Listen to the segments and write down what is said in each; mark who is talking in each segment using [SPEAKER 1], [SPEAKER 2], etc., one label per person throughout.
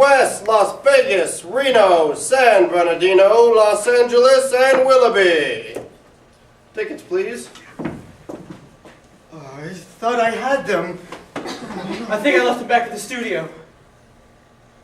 [SPEAKER 1] West, Las Vegas, Reno, San Bernardino, Los Angeles, and Willoughby. Tickets, please.
[SPEAKER 2] Oh, I thought I had them.
[SPEAKER 3] I think I left them back at the studio.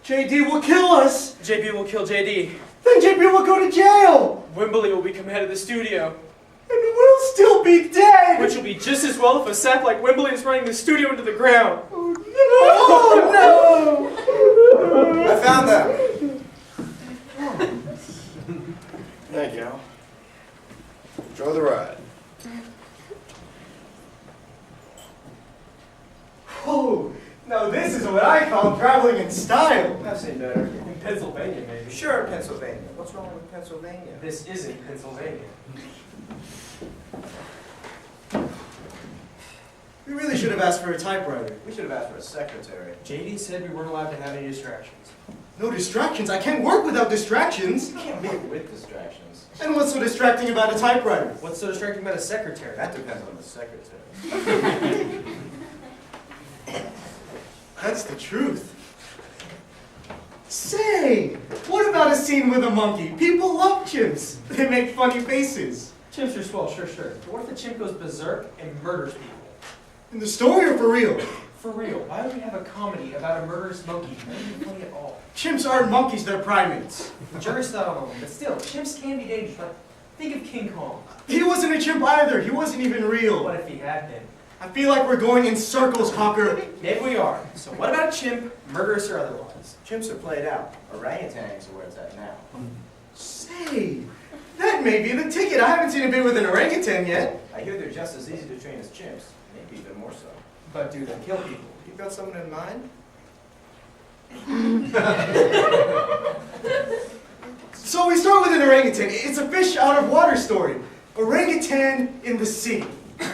[SPEAKER 2] JD will kill us.
[SPEAKER 3] JB will kill JD.
[SPEAKER 2] Then JB will go to jail.
[SPEAKER 3] Wimberly will become head of the studio.
[SPEAKER 2] And we'll still be dead.
[SPEAKER 3] Which will be just as well if a sap like Wimberly is running the studio into the ground.
[SPEAKER 2] Oh, no.
[SPEAKER 1] I found them. Thank you. Enjoy the ride.
[SPEAKER 2] Oh, now this is what I call traveling in style.
[SPEAKER 4] I've seen better.
[SPEAKER 3] In Pennsylvania, maybe.
[SPEAKER 4] Sure, Pennsylvania. What's wrong with Pennsylvania?
[SPEAKER 3] This isn't Pennsylvania.
[SPEAKER 2] We really should have asked for a typewriter.
[SPEAKER 4] We should have asked for a secretary.
[SPEAKER 3] JD said we weren't allowed to have any distractions.
[SPEAKER 2] No distractions. I can't work without distractions.
[SPEAKER 4] You can't work with distractions.
[SPEAKER 2] And what's so distracting about a typewriter?
[SPEAKER 3] What's so distracting about a secretary?
[SPEAKER 4] That depends on the secretary.
[SPEAKER 2] That's the truth. Say, what about a scene with a monkey? People love chimps. They make funny faces.
[SPEAKER 3] Chimps are swell, sure. But what if the chimp goes berserk and murders people?
[SPEAKER 2] In the story or for real?
[SPEAKER 3] For real, why would we have a comedy about a murderous monkey? That isn't funny at all.
[SPEAKER 2] Chimps aren't monkeys, they're primates.
[SPEAKER 3] The jury's not on them, but still, chimps can be dangerous. Like, think of King Kong.
[SPEAKER 2] He wasn't a chimp either. He wasn't even real.
[SPEAKER 3] What if he had been?
[SPEAKER 2] I feel like we're going in circles, Cocker.
[SPEAKER 3] Maybe we are. So what about a chimp, murderous or otherwise?
[SPEAKER 4] Chimps are played out. Orangutans are where it's at now.
[SPEAKER 2] Say, that may be the ticket. I haven't seen a bit with an orangutan yet.
[SPEAKER 4] I hear they're just as easy to train as chimps. Maybe even more so.
[SPEAKER 3] But do they kill people?
[SPEAKER 4] You've got someone in mind?
[SPEAKER 2] So we start with an orangutan. It's a fish out of water story. Orangutan in the sea.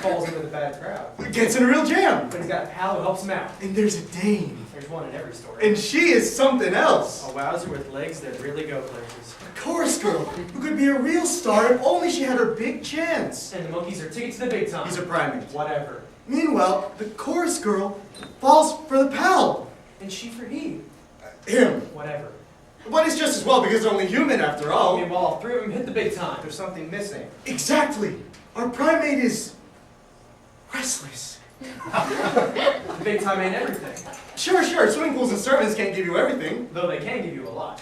[SPEAKER 3] Falls into the bad crowd.
[SPEAKER 2] Gets in a real jam.
[SPEAKER 3] But he's got a pal who helps him out.
[SPEAKER 2] And there's a dame.
[SPEAKER 3] There's one in every story.
[SPEAKER 2] And she is something else.
[SPEAKER 3] A wowzer with legs that really go places.
[SPEAKER 2] A chorus girl who could be a real star if only she had her big chance.
[SPEAKER 3] And the monkeys are tickets to the big time.
[SPEAKER 2] He's a primate.
[SPEAKER 3] Whatever.
[SPEAKER 2] Meanwhile, the chorus girl falls for the pal.
[SPEAKER 3] And she for he.
[SPEAKER 2] Him.
[SPEAKER 3] Whatever.
[SPEAKER 2] But it's just as well because they're only human after all.
[SPEAKER 3] Meanwhile, all three of them hit the big time.
[SPEAKER 4] There's something missing.
[SPEAKER 2] Exactly. Our primate is restless.
[SPEAKER 3] The big time ain't everything.
[SPEAKER 2] Sure. Swimming pools and servants can't give you everything.
[SPEAKER 3] Though they can give you a lot.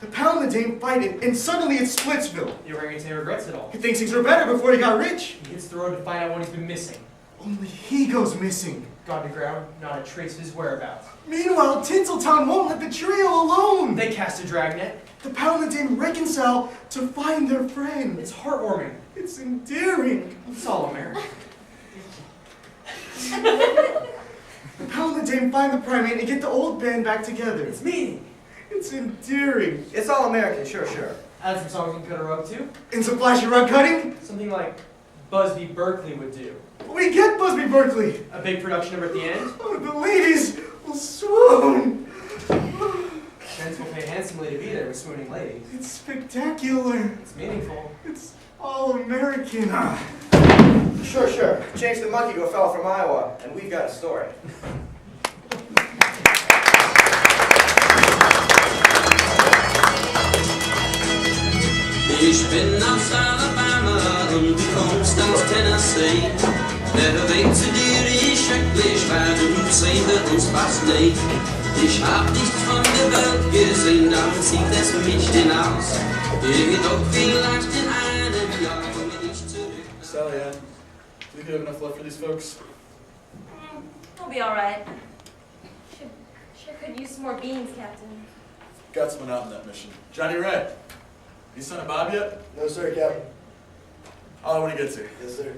[SPEAKER 2] The pal and the dame fight it, and suddenly it's Splitsville.
[SPEAKER 3] The orangutan regrets it all.
[SPEAKER 2] He thinks things were better before he got rich.
[SPEAKER 3] He hits the road to find out what he's been missing.
[SPEAKER 2] Only he goes missing.
[SPEAKER 3] Gone to ground, not a trace of his whereabouts.
[SPEAKER 2] Meanwhile, Tinseltown won't let the trio alone.
[SPEAKER 3] They cast a dragnet.
[SPEAKER 2] The pal and the dame reconcile to find their friend.
[SPEAKER 3] It's heartwarming.
[SPEAKER 2] It's endearing.
[SPEAKER 3] It's all American.
[SPEAKER 2] The pal and the dame find the primate and get the old band back together.
[SPEAKER 3] It's meaning.
[SPEAKER 2] It's endearing.
[SPEAKER 4] It's all American, sure.
[SPEAKER 3] Add some songs and cut a rug too.
[SPEAKER 2] And some flashy rug cutting?
[SPEAKER 3] Something like Busby Berkeley would do.
[SPEAKER 2] We get Busby Berkeley.
[SPEAKER 3] A big production number at the end.
[SPEAKER 2] Oh, the ladies will swoon.
[SPEAKER 3] Friends will pay handsomely to be there with swooning ladies.
[SPEAKER 2] It's spectacular.
[SPEAKER 3] It's meaningful.
[SPEAKER 2] It's all American.
[SPEAKER 4] Sure. Change the monkey to a fellow from Iowa, and we've got a story.
[SPEAKER 5] Ich bin aus Alabama und du kommst aus Tennessee. Der Weg zu dir ist schrecklich, weil du sehnt uns fast nicht. Ich hab nichts von der Welt gesehen, darum zieht es mich hinaus. Jedoch vielleicht in einem Jahr komme ich zurück.
[SPEAKER 6] Sally Ann, do you think you have enough left for these folks?
[SPEAKER 7] I'll be alright. Sure could use some more beans, Captain.
[SPEAKER 6] Got someone out on that mission. Johnny Ray. You son of Bob yet?
[SPEAKER 1] No, sir, Captain.
[SPEAKER 6] All I want to get to.
[SPEAKER 1] Yes, sir.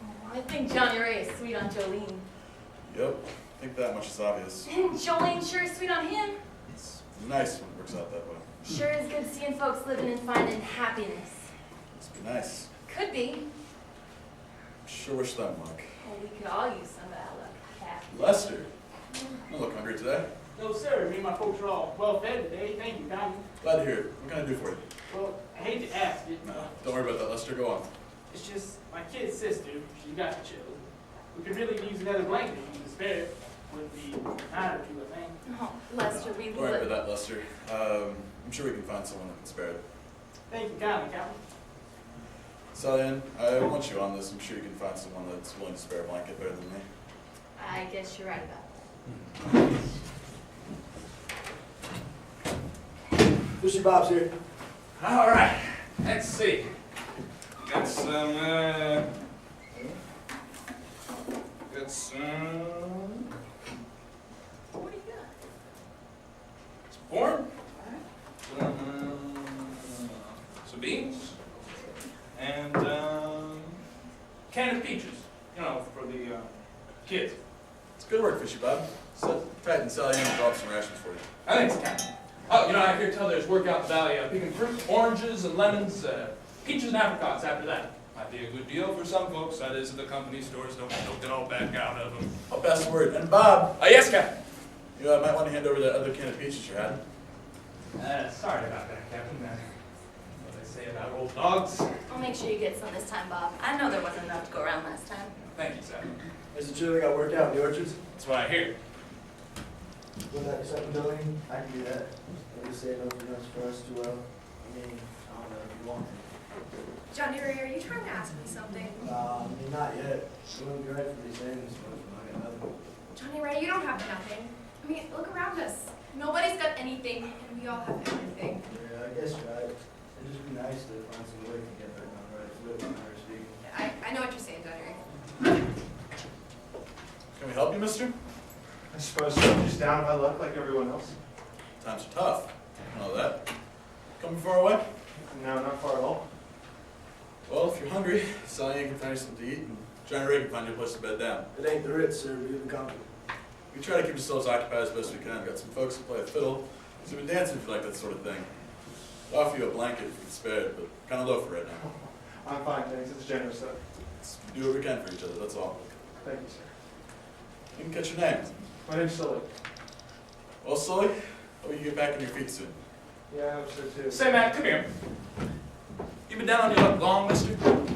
[SPEAKER 7] Oh, I think Johnny Ray is sweet on Jolene.
[SPEAKER 6] Yep. I think that much is obvious.
[SPEAKER 7] And Jolene sure is sweet on him.
[SPEAKER 6] It's nice when it works out that way.
[SPEAKER 7] Sure is good seeing folks living and finding happiness.
[SPEAKER 6] Must be nice.
[SPEAKER 7] Could be.
[SPEAKER 6] Sure wish them luck.
[SPEAKER 7] Oh, we could all use some of that luck, Cap.
[SPEAKER 6] Lester, you look hungry today.
[SPEAKER 8] No, sir. Me and my folks are all well fed today. Thank you, kindly.
[SPEAKER 6] Glad to hear it. What can I do for you?
[SPEAKER 8] Well, I hate to ask it.
[SPEAKER 6] No, don't worry about that, Lester. Go on.
[SPEAKER 8] It's just my kid's sister. She got chilled. We could really use another blanket if you can spare it. would be a night or two, I think.
[SPEAKER 7] Oh, Lester, we
[SPEAKER 6] Don't worry about
[SPEAKER 7] would.
[SPEAKER 6] that, Lester. I'm sure we can find someone that can spare it.
[SPEAKER 8] Thank you kindly, Captain.
[SPEAKER 6] Sullivan, I want you on this. I'm sure you can find someone that's willing to spare a blanket better than me.
[SPEAKER 7] I guess you're right about that.
[SPEAKER 4] Fishy Bob's here.
[SPEAKER 9] All right, let's see. Got some,
[SPEAKER 7] What do you got?
[SPEAKER 9] some corn, some beans, and, can of peaches, you know, for the, kids.
[SPEAKER 6] It's good work, Fishy Bob. So, Pat and Sullivan will drop some rations for you.
[SPEAKER 9] Thanks, Captain. Oh, you know, I hear tell there's work out in the valley, picking fruit, oranges and lemons, peaches and apricots after that. Might be a good deal for some folks, that is, if the company stores don't get all back out of them.
[SPEAKER 6] I'll pass the word. And Bob,
[SPEAKER 9] Yes, Captain.
[SPEAKER 6] you might want to hand over that other can of peaches you had.
[SPEAKER 9] Sorry about that, Captain. What they say about old dogs.
[SPEAKER 7] I'll make sure you get some this time, Bob. I know there wasn't enough to go around last time.
[SPEAKER 9] Thank you, Sam.
[SPEAKER 4] Is it true they got worked out in the orchards?
[SPEAKER 9] That's what I hear.
[SPEAKER 4] Would that be something, Billy? I can do that. Maybe save nothing else for us to, I don't know if you want.
[SPEAKER 10] Johnny Ray, are you trying to ask me something?
[SPEAKER 4] Not yet. We won't be ready for these things, but I got nothing.
[SPEAKER 10] Johnny Ray, you don't have nothing. I mean, look around us. Nobody's got anything, and we all have everything.
[SPEAKER 4] Yeah, I guess you're right. It'd just be nice to find some way to get back on the right foot when I was speaking.
[SPEAKER 10] I know what you're saying, Johnny Ray.
[SPEAKER 6] Can we help you, mister?
[SPEAKER 2] I suppose so. I'm just down on my luck like everyone else.
[SPEAKER 6] Times are tough. You know that. Coming far away?
[SPEAKER 2] No, not far at all.
[SPEAKER 6] Well, if you're hungry, Sullivan can find you something to eat, and Johnny Ray can find you a place to bed down.
[SPEAKER 4] It ain't the Ritz, sir. Be the company.
[SPEAKER 6] We try to keep ourselves occupied as best we can. Got some folks who play a fiddle, so we've been dancing if you like that sort of thing. I'll offer you a blanket if you can spare it, but kind of low for right now.
[SPEAKER 2] I'm fine, thanks. It's generous, though.
[SPEAKER 6] Let's do what we can for each other, that's all.
[SPEAKER 2] Thank you, sir.
[SPEAKER 6] You can catch your name.
[SPEAKER 2] My name's Sully.
[SPEAKER 6] Well, Sully, hope you get back on your feet soon.
[SPEAKER 2] Yeah, I hope so, too.
[SPEAKER 9] Say, Matt, come here. You been down on your luck long, mister?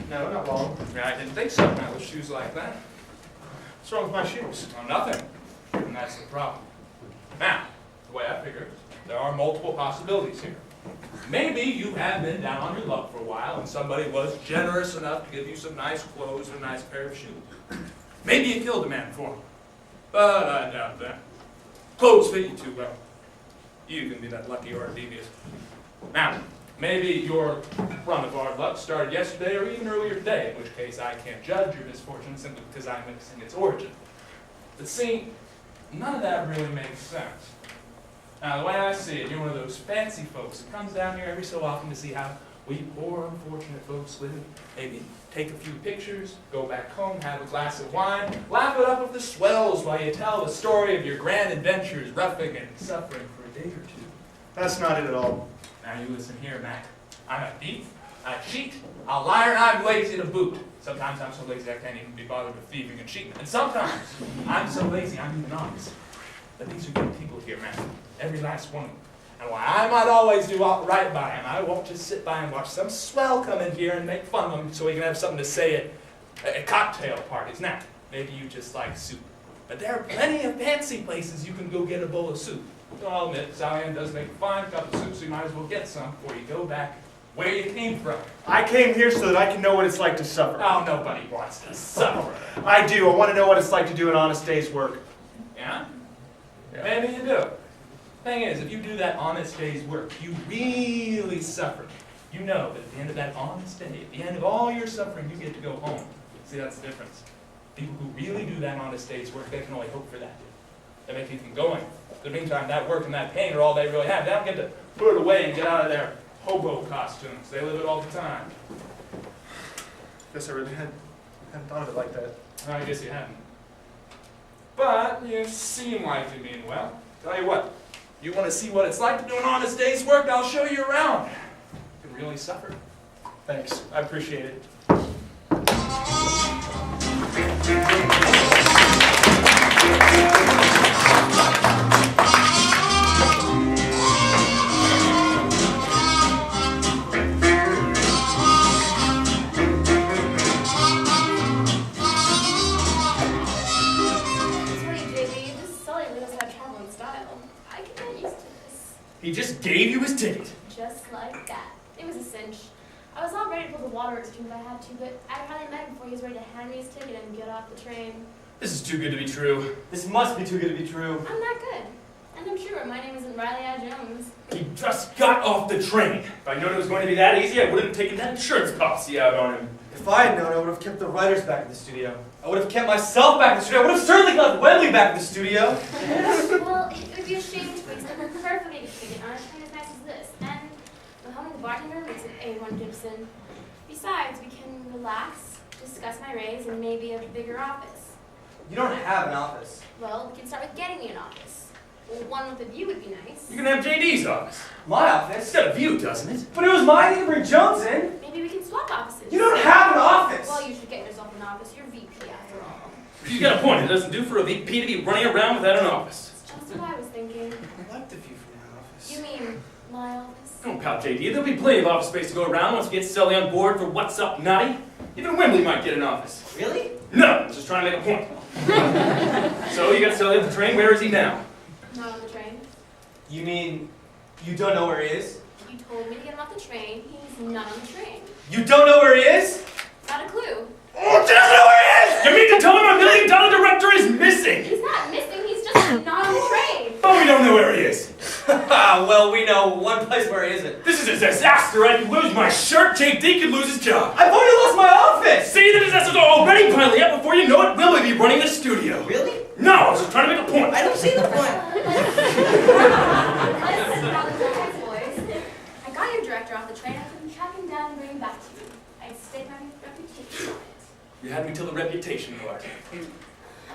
[SPEAKER 2] No, not long.
[SPEAKER 9] Yeah, I didn't think so, man, with shoes like that.
[SPEAKER 2] What's wrong with my shoes?
[SPEAKER 9] Oh, nothing. And that's the problem. Now, the way I figure it, there are multiple possibilities here. Maybe you have been down on your luck for a while and somebody was generous enough to give you some nice clothes and a nice pair of shoes. Maybe you killed a man for him. But I doubt that. Clothes fit you too well. You can be that lucky or devious. Now, maybe your run of hard luck started yesterday or even earlier today, in which case I can't judge your misfortune simply because I'm mixing its origin. But see, none of that really makes sense. Now, the way I see it, you're one of those fancy folks that comes down here every so often to see how we poor, unfortunate folks live. Maybe take a few pictures, go back home, have a glass of wine, laugh it up with the swells while you tell the story of your grand adventures, roughing and suffering for a day or two.
[SPEAKER 2] That's not it at all.
[SPEAKER 9] Now you listen here, Mac. I'm a thief, I cheat, a liar, and I'm lazy to boot. Sometimes I'm so lazy I can't even be bothered with thieving and cheating. And sometimes I'm so lazy I'm even honest. But these are good people here, Mac. Every last one of them. And while I might always do right by him, I won't just sit by and watch some swell come in here and make fun of him so he can have something to say at cocktail parties. Now, maybe you just like soup. But there are plenty of fancy places you can go get a bowl of soup. So I'll admit, Sally does make a fine cup of soup, so you might as well get some before you go back where you came from.
[SPEAKER 2] I came here so that I can know what it's like to suffer.
[SPEAKER 9] Oh, nobody wants to suffer.
[SPEAKER 2] I do. I want to know what it's like to do an honest day's work.
[SPEAKER 9] Yeah? Maybe you do. Thing is, if you do that honest day's work, you really suffer. You know that at the end of that honest day, at the end of all your suffering, you get to go home. See, that's the difference. People who really do that honest day's work, they can only hope for that. They make anything going. In the meantime, that work and that pain are all they really have. They don't get to put it away and get out of their hobo costumes. They live it all the time.
[SPEAKER 2] Guess I really hadn't thought of it like that.
[SPEAKER 9] I guess you haven't. But you seem like you mean well. Tell you what, you want to see what it's like to do an honest day's work? I'll show you around. You can really suffer.
[SPEAKER 2] Thanks. I appreciate it.
[SPEAKER 10] It's funny, JB, you just
[SPEAKER 3] gave you his ticket.
[SPEAKER 10] Just like that. It was a cinch. I was all ready to pull the waterworks too if I had to, but I hardly met him before he was ready to hand me his ticket and get off the train.
[SPEAKER 3] This is too good to be true.
[SPEAKER 2] This must be too good to be true.
[SPEAKER 10] I'm that good. And I'm sure my name isn't Riley I. Jones.
[SPEAKER 3] He just got off the train. If I known it was going to be that easy, I wouldn't have taken that insurance policy out on him.
[SPEAKER 2] If I had known, I would have kept the writers back in the studio. I would have kept myself back in the studio. I would have certainly left Wembley back in the studio.
[SPEAKER 10] Well, it would be a shame to waste a perfectly ticket on a train as nice as this. And Mohammed the bartender makes it A1 Gibson. Besides, we can relax, discuss my raise, and maybe a bigger office.
[SPEAKER 2] You don't have an office.
[SPEAKER 10] Well, we can start with getting me an office. One with a view would be nice.
[SPEAKER 3] You can have JD's office.
[SPEAKER 2] My
[SPEAKER 3] It's
[SPEAKER 2] office?
[SPEAKER 3] got a view, doesn't it?
[SPEAKER 2] But it was my idea to bring Jones in.
[SPEAKER 10] Maybe we can swap offices.
[SPEAKER 2] You don't have an office.
[SPEAKER 10] Well, you should get yourself an office. You're VP after all.
[SPEAKER 3] She's got a point. It doesn't do for a VP to be running around without an office.
[SPEAKER 10] That's just what I was thinking.
[SPEAKER 2] I like the view from my office.
[SPEAKER 10] You mean my office?
[SPEAKER 3] Don't pout, JD. There'll be plenty of office space to go around once we get Sully on board for What's Up, Naughty. Even Wembley might get an office.
[SPEAKER 2] Really?
[SPEAKER 3] No, I was just trying to make a point. So, you got Sully off the train. Where is he now?
[SPEAKER 10] Not on the train.
[SPEAKER 2] You mean you don't know where he is?
[SPEAKER 10] You told me to get him off the train. He's not on the train.
[SPEAKER 2] You don't know where he is?
[SPEAKER 10] Not a clue.
[SPEAKER 3] Oh, doesn't know where he is! You mean to tell him our $1 million director is missing?
[SPEAKER 10] He's not missing. He's just not on the train.
[SPEAKER 3] Oh, we don't know where he is.
[SPEAKER 2] Well, we know one place where he isn't.
[SPEAKER 3] This is a disaster. I could lose my shirt. JD could lose his job.
[SPEAKER 2] I've already lost my office!
[SPEAKER 3] See, the disasters are already piling up. Before you know it, Will be running the studio.
[SPEAKER 4] Really?
[SPEAKER 3] No, I was just trying to make a point.
[SPEAKER 4] I don't see the point.
[SPEAKER 10] Listen, boys. I got your director off the train. I couldn't track him down and bring him back to you. I'd stake my reputation on it.
[SPEAKER 3] You had me till the reputation part.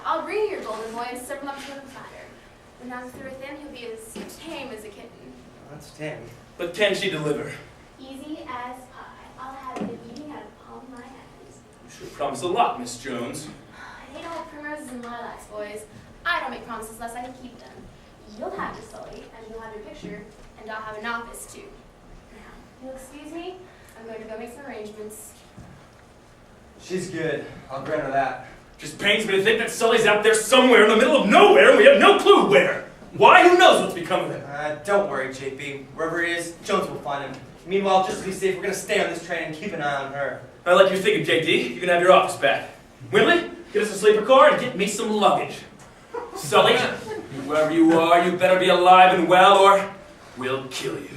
[SPEAKER 10] I'll bring you your golden boy and serve him up to a platter. When I'm through with him, he'll be as tame as a kitten.
[SPEAKER 2] That's Tammy.
[SPEAKER 3] But can she deliver?
[SPEAKER 10] Easy as pie. I'll have him eating out of the palm of my hands.
[SPEAKER 3] You sure promise a lot, Miss Jones.
[SPEAKER 10] It ain't all primroses and lilacs, boys. I don't make promises unless I can keep them. You'll have your Sully, and you'll have your picture, and I'll have an office too. Now, you'll excuse me? I'm going to go make some arrangements.
[SPEAKER 2] She's good. I'll grant her that.
[SPEAKER 3] Just pains me to think that Sully's out there somewhere in the middle of nowhere and we have no clue where. Why? Who knows what's become of him?
[SPEAKER 2] Don't worry, JP. Wherever he is, Jones will find him. Meanwhile, just to be safe, we're going to stay on this train and keep an eye on her.
[SPEAKER 3] I like your thinking, JD. You can have your office back. Wembley, get us a sleeper car and get me some luggage. Sully, wherever you are, you better be alive and well or we'll kill you.